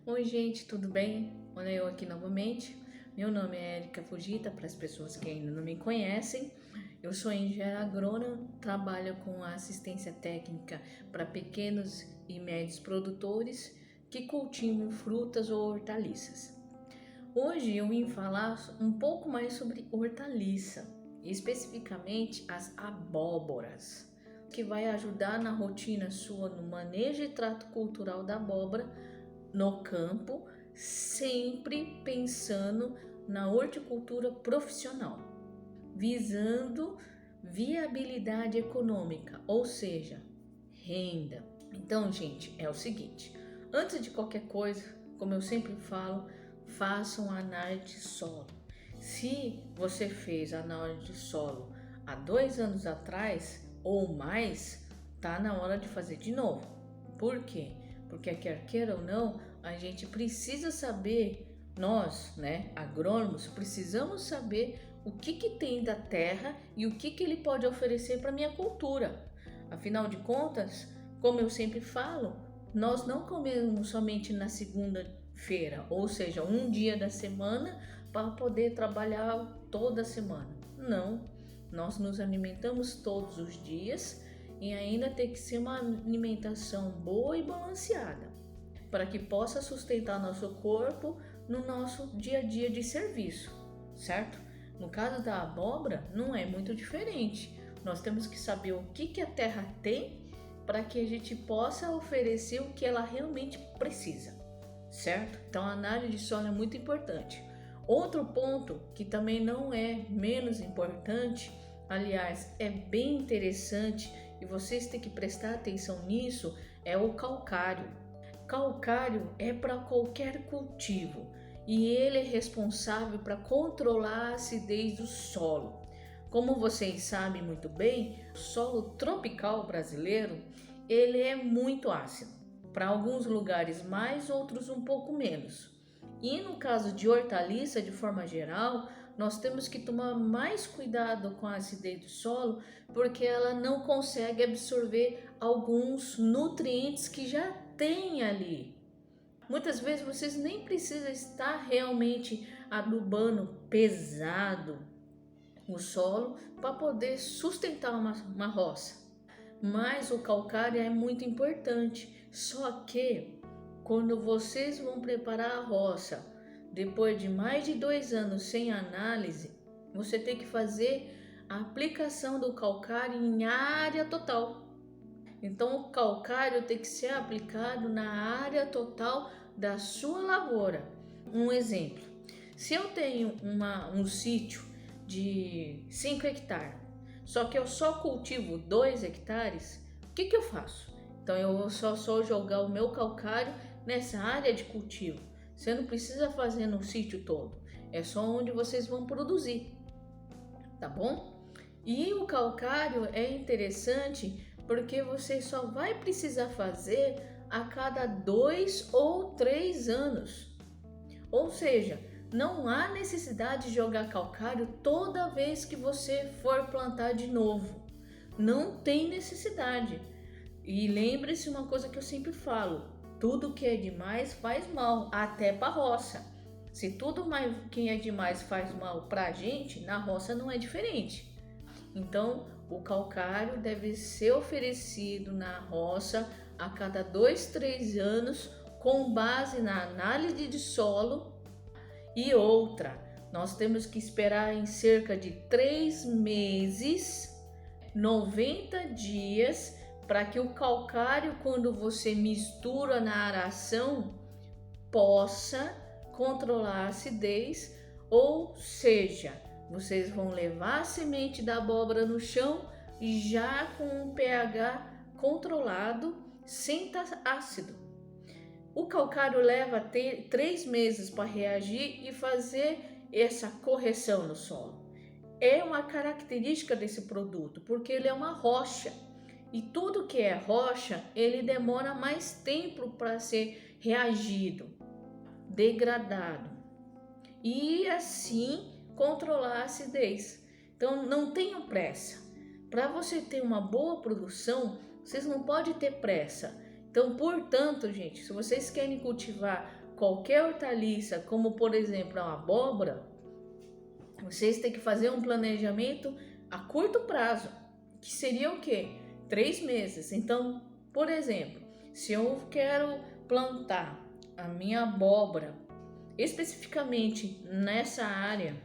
Oi gente, tudo bem? Olha eu aqui novamente. Meu nome é Érica Fujita, para as pessoas que ainda não me conhecem. Eu sou engenheira agrônoma, trabalho com assistência técnica para pequenos e médios produtores que cultivam frutas ou hortaliças. Hoje eu vim falar um pouco mais sobre hortaliça, especificamente as abóboras, que vai ajudar na rotina sua no manejo e trato cultural da abóbora no campo, sempre pensando na horticultura profissional, visando viabilidade econômica, ou seja, renda. Então, gente, é o seguinte: antes de qualquer coisa, como eu sempre falo, façam a análise de solo. Se você fez a análise de solo há 2 anos atrás ou mais, tá na hora de fazer de novo. Por quê? Porque quer queira ou não, a gente precisa saber, nós, agrônomos, precisamos saber o que tem da terra e o que ele pode oferecer para a minha cultura. Afinal de contas, como eu sempre falo, nós não comemos somente na segunda-feira, ou seja, um dia da semana para poder trabalhar toda semana. Não, nós nos alimentamos todos os dias e ainda tem que ser uma alimentação boa e balanceada, para que possa sustentar nosso corpo no nosso dia a dia de serviço, certo? No caso da abóbora, não é muito diferente. Nós temos que saber o que a terra tem para que a gente possa oferecer o que ela realmente precisa, certo? Então a análise de solo é muito importante. Outro ponto que também não é menos importante, aliás, é bem interessante e vocês têm que prestar atenção nisso, é o calcário. Calcário é para qualquer cultivo e ele é responsável para controlar a acidez do solo. Como vocês sabem muito bem, o solo tropical brasileiro ele é muito ácido. Para alguns lugares mais, outros um pouco menos. E no caso de hortaliça, de forma geral, nós temos que tomar mais cuidado com a acidez do solo, porque ela não consegue absorver alguns nutrientes que já tem ali. Muitas vezes vocês nem precisam estar realmente adubando pesado o solo para poder sustentar uma roça. Mas o calcário é muito importante. Só que quando vocês vão preparar a roça, depois de mais de 2 anos sem análise, você tem que fazer a aplicação do calcário em área total. Então o calcário tem que ser aplicado na área total da sua lavoura. Um exemplo: se eu tenho um sítio de 5 hectares, só que eu só cultivo 2 hectares, o que eu faço? Então eu vou só jogar o meu calcário nessa área de cultivo. Você não precisa fazer no sítio todo, é só onde vocês vão produzir, tá bom? E o calcário é interessante porque você só vai precisar fazer a cada 2 ou 3 anos. Ou seja, não há necessidade de jogar calcário toda vez que você for plantar de novo. Não tem necessidade. E lembre-se uma coisa que eu sempre falo: tudo que é demais faz mal, até para a roça. Se tudo que é demais faz mal para a gente, na roça não é diferente. Então, o calcário deve ser oferecido na roça a cada 2, 3 anos, com base na análise de solo. E outra, nós temos que esperar em cerca de 3 meses, 90 dias, para que o calcário, quando você mistura na aração, possa controlar a acidez, ou seja, vocês vão levar a semente da abóbora no chão já com um pH controlado, sem estar ácido. O calcário leva 3 meses para reagir e fazer essa correção no solo. É uma característica desse produto, porque ele é uma rocha. E tudo que é rocha, ele demora mais tempo para ser reagido, degradado. E assim controlar a acidez. Então não tenham pressa. Para você ter uma boa produção, vocês não podem ter pressa. Então, portanto, gente, se vocês querem cultivar qualquer hortaliça, como por exemplo a abóbora, vocês têm que fazer um planejamento a curto prazo, que seria o quê? 3 meses. Então, por exemplo, se eu quero plantar a minha abóbora especificamente nessa área,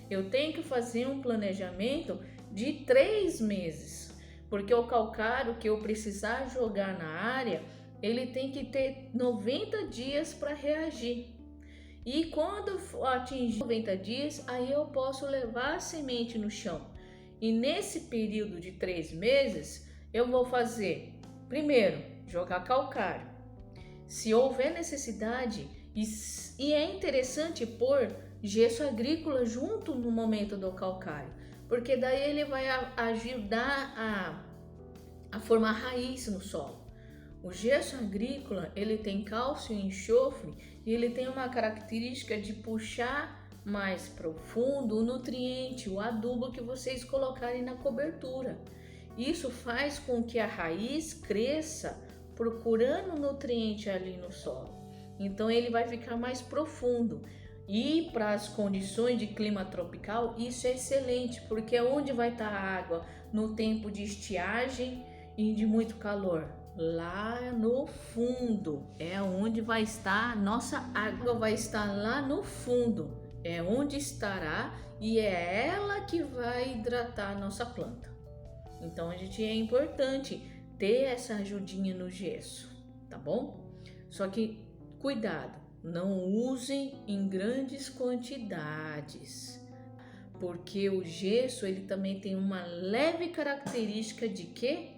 eu tenho que fazer um planejamento de 3 meses, porque o calcário que eu precisar jogar na área, ele tem que ter 90 dias para reagir. E quando atingir 90 dias, aí eu posso levar a semente no chão. E nesse período de 3 meses, eu vou fazer, primeiro, jogar calcário. Se houver necessidade, e é interessante pôr gesso agrícola junto no momento do calcário, porque daí ele vai ajudar a formar raiz no solo. O gesso agrícola, ele tem cálcio e enxofre e ele tem uma característica de puxar mais profundo o nutriente, o adubo que vocês colocarem na cobertura. Isso faz com que a raiz cresça procurando nutriente ali no solo. Então ele vai ficar mais profundo. E para as condições de clima tropical, isso é excelente, porque onde vai estar a água no tempo de estiagem e de muito calor? Lá no fundo é onde vai estar nossa água, vai estar lá no fundo, é onde estará e é ela que vai hidratar a nossa planta. Então é importante ter essa ajudinha no gesso, tá bom? Só que cuidado, não usem em grandes quantidades, porque o gesso ele também tem uma leve característica de que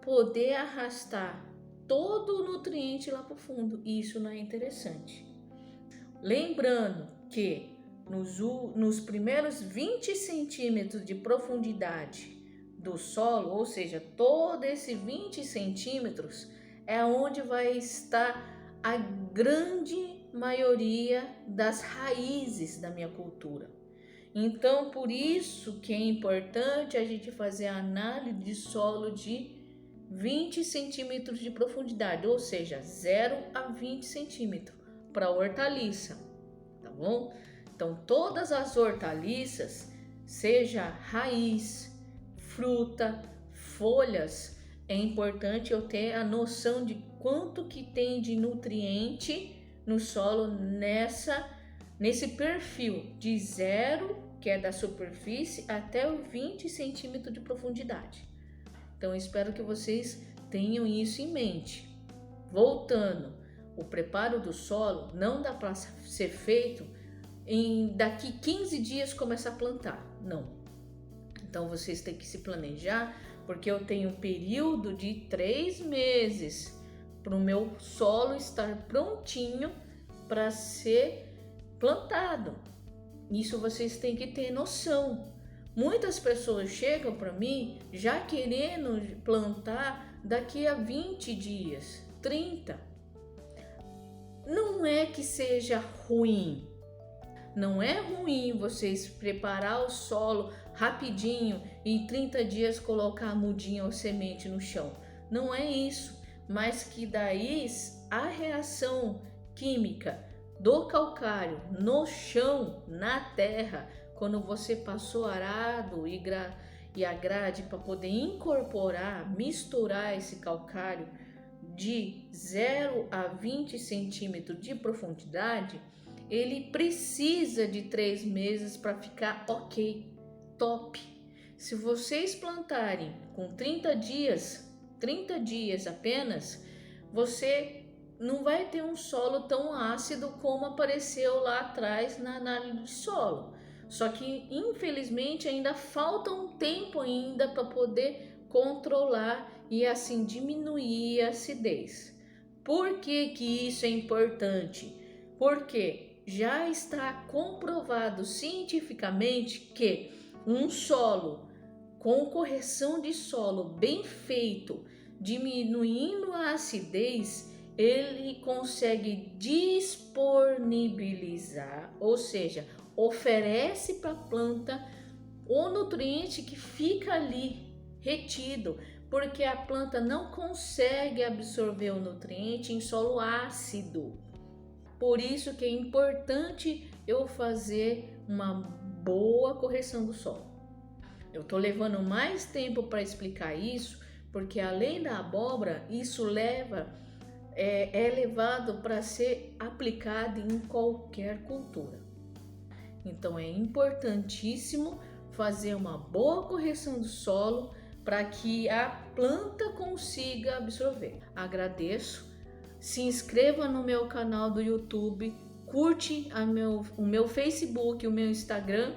poder arrastar todo o nutriente lá para o fundo, e isso não é interessante. Lembrando que nos primeiros 20 centímetros de profundidade do solo, ou seja, todo esse 20 centímetros é onde vai estar a grande maioria das raízes da minha cultura. Então, por isso que é importante a gente fazer a análise de solo de 20 centímetros de profundidade, ou seja, 0 a 20 centímetros para hortaliça, tá bom? Então, todas as hortaliças, seja raiz, fruta, folhas, é importante eu ter a noção de quanto que tem de nutriente no solo nesse perfil de 0, que é da superfície, até os 20 centímetros de profundidade. Então, espero que vocês tenham isso em mente. Voltando, o preparo do solo não dá para ser feito daqui 15 dias começar a plantar, não. Então, vocês têm que se planejar, porque eu tenho um período de 3 meses para o meu solo estar prontinho para ser plantado. Isso vocês têm que ter noção. Muitas pessoas chegam para mim já querendo plantar daqui a 20 dias, 30. Não é que seja ruim. Não é ruim vocês preparar o solo rapidinho e em 30 dias colocar a mudinha ou semente no chão. Não é isso, mas que daí a reação química do calcário no chão, na terra, quando você passou arado e a grade para poder incorporar, misturar esse calcário de 0 a 20 centímetros de profundidade, ele precisa de 3 meses para ficar ok, top. Se vocês plantarem com 30 dias apenas, você não vai ter um solo tão ácido como apareceu lá atrás na análise de solo. Só que, infelizmente, ainda falta um tempo ainda para poder controlar e assim diminuir a acidez. Por que que isso é importante? Porque já está comprovado cientificamente que um solo com correção de solo bem feito, diminuindo a acidez, ele consegue disponibilizar, ou seja, oferece para a planta o nutriente que fica ali retido, porque a planta não consegue absorver o nutriente em solo ácido. Por isso que é importante eu fazer uma boa correção do solo. Eu estou levando mais tempo para explicar isso, porque além da abóbora, isso é levado para ser aplicado em qualquer cultura. Então é importantíssimo fazer uma boa correção do solo para que a planta consiga absorver. Agradeço. Se inscreva no meu canal do YouTube, curte o meu Facebook, o meu Instagram.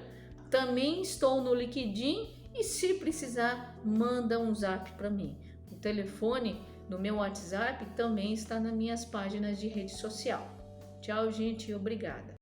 Também estou no LinkedIn e se precisar, manda um zap para mim. O telefone do meu WhatsApp também está nas minhas páginas de rede social. Tchau, gente, obrigada.